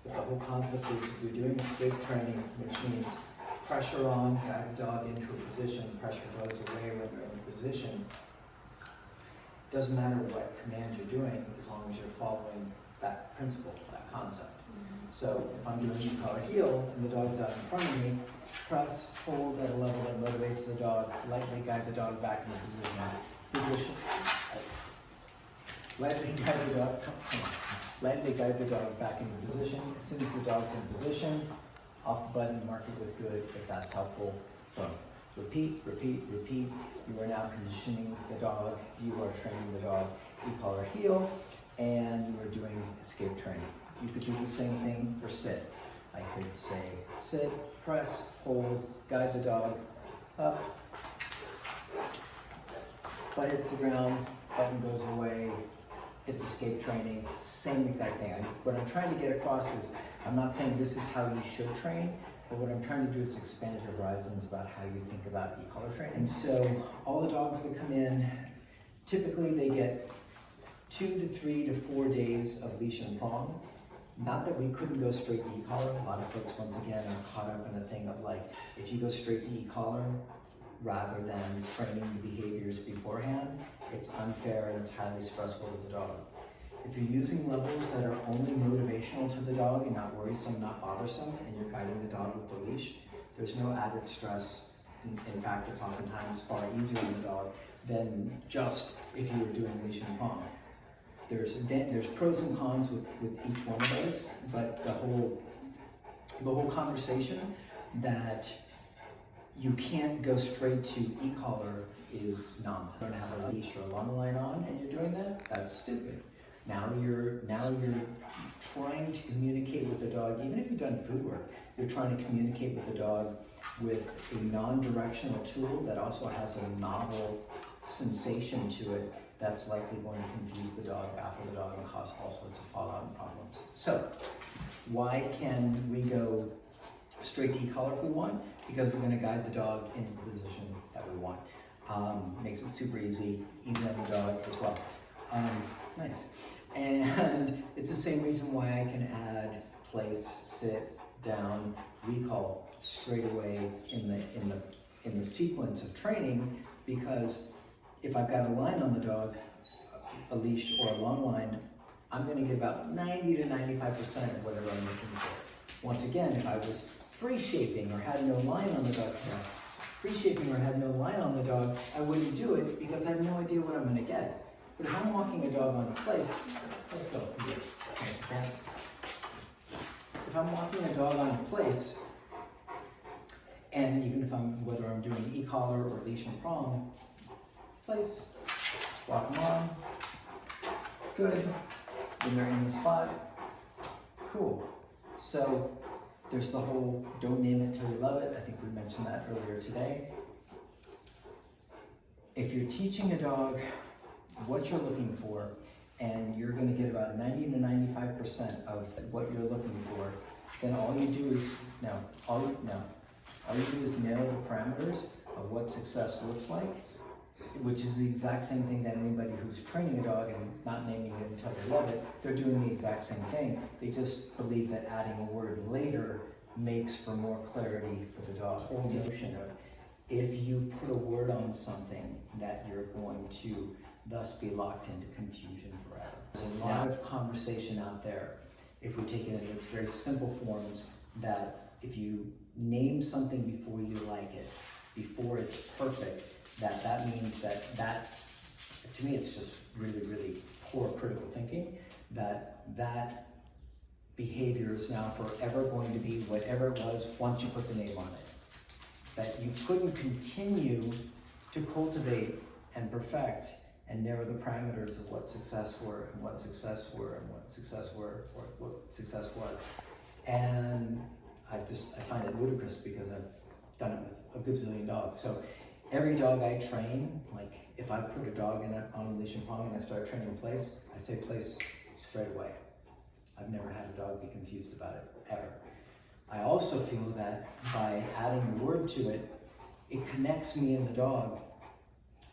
But the whole concept is if you're doing escape training, which means pressure on, guide the dog into a position, pressure goes away when they're in a position. Doesn't matter what command you're doing as long as you're following that principle, that concept. So if I'm doing collar heel and the dog's out in front of me, press, hold at a level that motivates the dog, lightly guide the dog back into position. Lightly guide the dog, lightly guide the dog back into position. As soon as the dog's in position, off the button, mark it with good if that's helpful. Boom. Repeat, repeat, repeat. You are now conditioning the dog. You are training the dog e-collar heel, and you are doing escape training. You could do the same thing for sit. I could say sit, press, hold, guide the dog up. Butt hits the ground, button goes away. It's escape training, same exact thing. What I'm trying to get across is, I'm not saying this is how you should train, but what I'm trying to do is expand your horizons about how you think about e-collar training. And so all the dogs that come in, typically they get 2 to 3 to 4 days of leash and prong. Not that we couldn't go straight to e-collar. A lot of folks, once again, are caught up in a thing of like, if you go straight to e-collar, rather than training the behaviors beforehand, it's unfair and it's highly stressful to the dog. If you're using levels that are only motivational to the dog and not worrisome, not bothersome, and you're guiding the dog with the leash, there's no added stress. In fact, it's oftentimes far easier on the dog than just if you were doing leash and prong. There's pros and cons with each one of those, but the whole conversation that you can't go straight to e-collar is nonsense. You're gonna have a leash or a long line on and you're doing that? That's stupid. Now you're trying to communicate with the dog, even if you've done food work, you're trying to communicate with the dog with a non-directional tool that also has a novel sensation to it that's likely going to confuse the dog, baffle the dog, and cause all sorts of fallout and problems. So, why can we go straight to e-collar if we want? Because we're going to guide the dog into the position that we want. Makes it super easy on the dog as well. Nice. And it's the same reason why I can add place, sit, down, recall straight away in the sequence of training, because if I've got a line on the dog, a leash or a long line, I'm going to get about 90 to 95% of whatever I'm looking for. Once again, if I was free shaping or had no line on the dog, I wouldn't do it because I have no idea what I'm going to get. But if I'm walking a dog on a place, let's go. If I'm walking a dog on a place, and even if whether I'm doing e-collar or leash and prong, place, walk them on, good, when they're in the spot, cool. So there's the whole don't name it till you love it. I think we mentioned that earlier today. If you're teaching a dog what you're looking for, and you're going to get about 90 to 95% of what you're looking for, then all you do is nail the parameters of what success looks like, which is the exact same thing that anybody who's training a dog and not naming it until they love it, they're doing the exact same thing. They just believe that adding a word later makes for more clarity for the dog. The whole notion of if you put a word on something, that you're going to thus be locked into confusion forever. There's a lot of conversation out there, if we take it in its very simple forms, that if you name something before you like it, before it's perfect, that means that to me it's just really, really poor critical thinking, that behavior is now forever going to be whatever it was once you put the name on it. That you couldn't continue to cultivate and perfect and narrow the parameters of what success were and what success were and what success were or what success was. And I find it ludicrous because I've done it with a gazillion dogs. So every dog I train, like if I put a dog on a leash and prong and I start training place, I say place straight away. I've never had a dog be confused about it, ever. I also feel that by adding the word to it, it connects me and the dog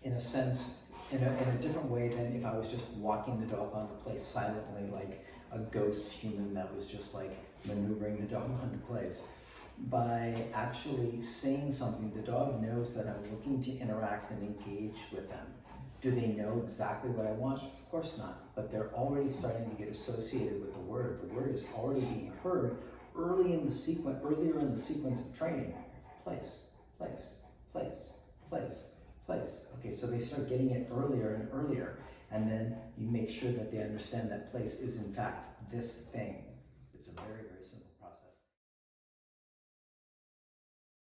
in a sense, in a different way than if I was just walking the dog onto place silently, like a ghost human that was just like maneuvering the dog onto place. By actually saying something, the dog knows that I'm looking to interact and engage with them. Do they know exactly what I want? Of course not, but they're already starting to get associated with the word. The word is already being heard earlier in the sequence of training. Place, place, place, place, place. Okay, so they start getting it earlier and earlier, and then you make sure that they understand that place is in fact this thing. It's a very, very simple